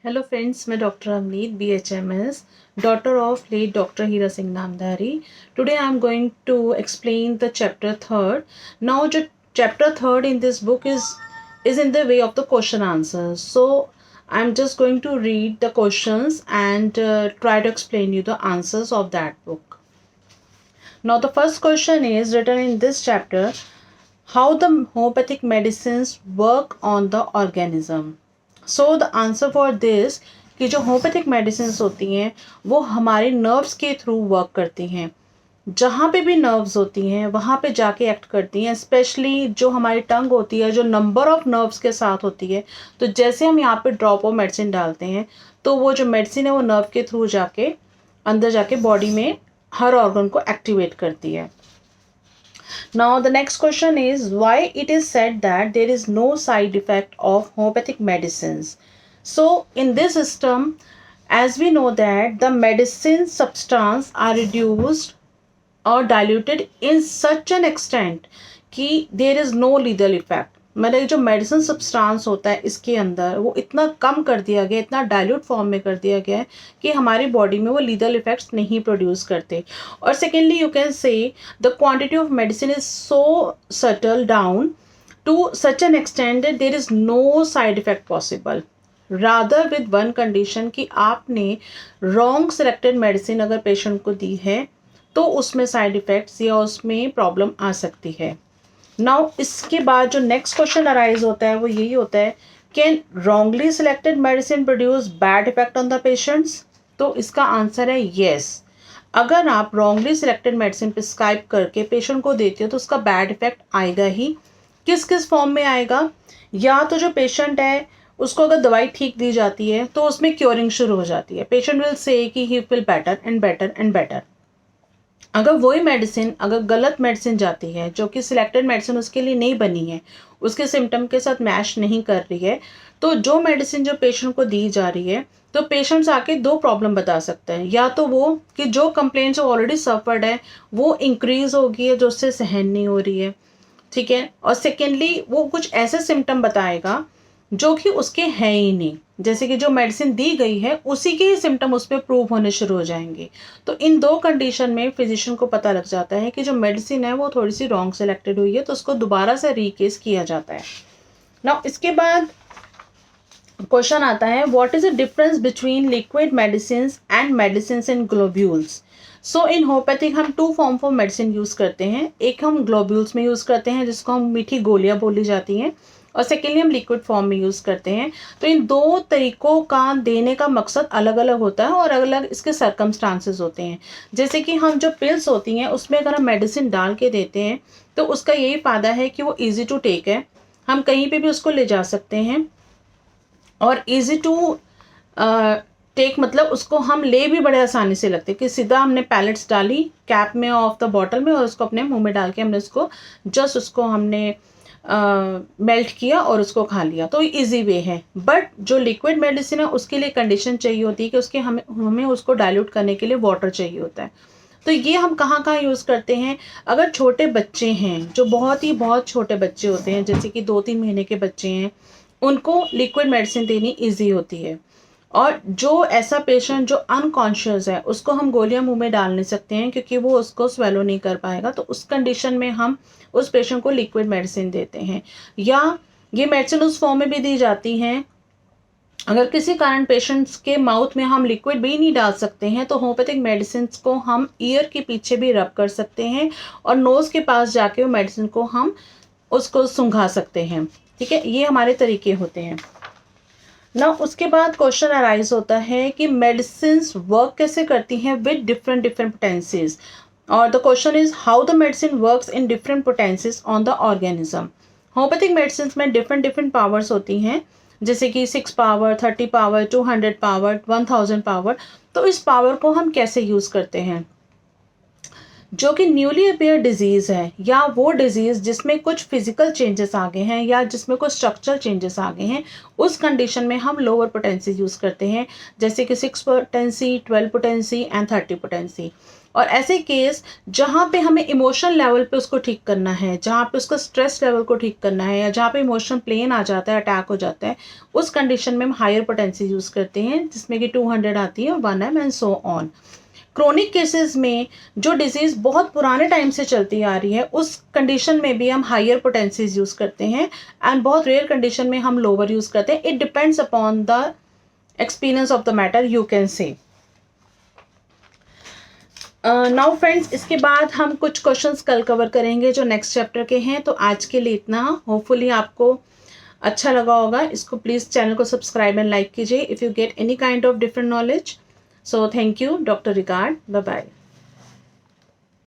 Hello friends, मैं doctor Avneet BHMS, daughter of late Dr. Hira Singh Namdhari. Today I am going to explain the chapter third. Now, the chapter third in this book is in the way of the question answers. So I'm just going to read the questions and try to explain you the answers of that book. Now, the first question is written in this chapter: how the homeopathic medicines work on the organism. So the answer for this कि जो homeopathic medicine होती हैं वो हमारे nerves के through work करती हैं। जहाँ पे भी नर्व्स होती हैं वहाँ पे जाके एक्ट करती हैं। स्पेशली जो हमारी टंग होती है, जो नंबर ऑफ नर्व्स के साथ होती है, तो जैसे हम यहाँ पे ड्रॉप ऑफ मेडिसिन डालते हैं तो वो जो मेडिसिन है वो नर्व के थ्रू जाके अंदर जाके बॉडी में हर ऑर्गन को एक्टिवेट करती है। Now the next question is why it is said that there is no side effect of homeopathic medicines. So in this system, as we know that the medicine substance are reduced or diluted in such an extent कि there is no lethal effect. मतलब जो medicine substance होता है इसके अंदर वो इतना कम कर दिया गया, इतना डाइल्यूट फॉर्म में कर दिया गया है कि हमारी बॉडी में वो लीथल इफेक्ट्स नहीं प्रोड्यूस करते। और secondly you can say the quantity of medicine is so subtle down to such an extent that there is no side effect possible, rather with one condition कि आपने wrong selected medicine अगर patient को दी है तो उसमें side effects या उसमें प्रॉब्लम आ सकती है। नाउ इसके बाद जो नेक्स्ट क्वेश्चन अराइज होता है वो यही होता है, can wrongly selected medicine produce bad effect on the patients? तो इसका आंसर है येस। अगर आप रॉन्गली सिलेक्टेड मेडिसिन प्रिस्क्राइब करके पेशेंट को देते हो तो उसका बैड इफेक्ट आएगा ही। किस किस फॉर्म में आएगा? या तो जो पेशेंट है उसको अगर दवाई ठीक दी जाती है तो उसमें क्योरिंग शुरू हो जाती है, पेशेंट विल से कि he feel better and better and better. अगर वही मेडिसिन अगर गलत मेडिसिन जाती है जो कि सिलेक्टेड मेडिसिन उसके लिए नहीं बनी है, उसके सिम्टम के साथ मैच नहीं कर रही है, तो जो मेडिसिन जो पेशेंट को दी जा रही है तो पेशेंट्स आके दो प्रॉब्लम बता सकते हैं। या तो वो कि जो कंप्लेंट जो ऑलरेडी सफर्ड है वो इंक्रीज हो गई है जो उससे सहन नहीं हो रही है, ठीक है। और सेकेंडली वो कुछ ऐसे सिम्टम बताएगा जो कि उसके हैं ही नहीं, जैसे कि जो मेडिसिन दी गई है उसी के ही सिम्टम उस पर प्रूव होने शुरू हो जाएंगे। तो इन दो कंडीशन में फिजिशियन को पता लग जाता है कि जो मेडिसिन है वो थोड़ी सी रॉन्ग सेलेक्टेड हुई है, तो उसको दोबारा से रीकेस किया जाता है। नाउ इसके बाद क्वेश्चन आता है what is the difference between liquid medicine and medicine in globules. So in homeopathic हम two form of medicine use करते हैं, एक हम ग्लोब्यूल्स में यूज़ करते हैं जिसको हम मीठी गोलियां बोली जाती हैं, और सेकेंडली हम लिक्विड फॉर्म में यूज़ करते हैं। तो इन दो तरीक़ों का देने का मकसद अलग अलग होता है और अलग अलग इसके सर्कमस्टांसेस होते हैं। जैसे कि हम जो पिल्स होती हैं उसमें अगर हम मेडिसिन डाल के देते हैं तो उसका यही फ़ायदा है कि वो ईजी टू टेक है, हम कहीं पे भी उसको ले जा सकते हैं, और ईजी टू टेक मतलब उसको हम ले भी बड़े आसानी से लगते हैं कि सीधा हमने पैलेट्स डाली कैप में ऑफ द बॉटल में और उसको अपने मुंह में डाल के हमने उसको जस्ट उसको हमने मेल्ट किया और उसको खा लिया, तो इजी वे है। बट जो लिक्विड मेडिसिन है उसके लिए कंडीशन चाहिए होती है कि उसके हमें उसको डाइल्यूट करने के लिए वाटर चाहिए होता है। तो ये हम कहाँ कहाँ यूज़ करते हैं? अगर छोटे बच्चे हैं जो बहुत छोटे बच्चे होते हैं, जैसे कि 2-3 महीने के बच्चे हैं, उनको लिक्विड मेडिसिन देनी ईजी होती है। और जो ऐसा पेशेंट जो अनकॉन्शियस है उसको हम गोलियां मुंह में डाल नहीं सकते हैं क्योंकि वो उसको स्वेलो नहीं कर पाएगा, तो उस कंडीशन में हम उस पेशेंट को लिक्विड मेडिसिन देते हैं। या ये मेडिसिन उस फॉर्म में भी दी जाती हैं अगर किसी कारण पेशेंट्स के माउथ में हम लिक्विड भी नहीं डाल सकते हैं तो होम्योपैथिक मेडिसिन को हम ईयर के पीछे भी रब कर सकते हैं और नोज़ के पास जाके वो मेडिसिन को हम उसको सूंघा सकते हैं, ठीक है। ये हमारे तरीके होते हैं ना। उसके बाद क्वेश्चन अराइज होता है कि मेडिसिन वर्क कैसे करती हैं विद डिफरेंट पोटेंसीज, और the question is how the medicine works in different potencies on the organism. Homeopathic medicine में डिफरेंट पावर्स होती हैं, जैसे कि 6 पावर, 30 पावर, 200 पावर, 1000 पावर। तो इस पावर को हम कैसे यूज़ करते हैं? जो कि न्यूली अपेयर डिजीज़ है या वो डिजीज़ जिसमें कुछ फिजिकल चेंजेस आ गए हैं या जिसमें कुछ स्ट्रक्चरल चेंजेस आ गए हैं, उस कंडीशन में हम लोअर पोटेंसी यूज़ करते हैं, जैसे कि 6 पोटेंसी, 12 पोटेंसी एंड 30 पोटेंसी। और ऐसे केस जहाँ पे हमें इमोशन लेवल पे उसको ठीक करना है, जहाँ पे उसका स्ट्रेस लेवल को ठीक करना है, या जहाँ पे इमोशन प्लेन आ जाता है, अटैक हो जाता है, उस कंडीशन में हम हायर पोटेंसी यूज़ करते हैं, जिसमें कि 200 आती है और 1 M and so on. Chronic cases में जो डिजीज़ बहुत पुराने टाइम से चलती आ रही है, उस कंडीशन में भी हम हायर पोटेंसीज यूज़ करते हैं, एंड बहुत रेयर कंडीशन में हम लोअर यूज़ करते हैं। It depends upon the experience of the matter, you can से। नाउ फ्रेंड्स, इसके बाद हम कुछ क्वेश्चंस कल कवर करेंगे जो नेक्स्ट चैप्टर के हैं। तो आज के लिए इतना। होपफुली आपको अच्छा लगा होगा। इसको प्लीज़ चैनल को सब्सक्राइब एंड लाइक कीजिए if you get any kind of different knowledge. So thank you, doctor regard, bye bye.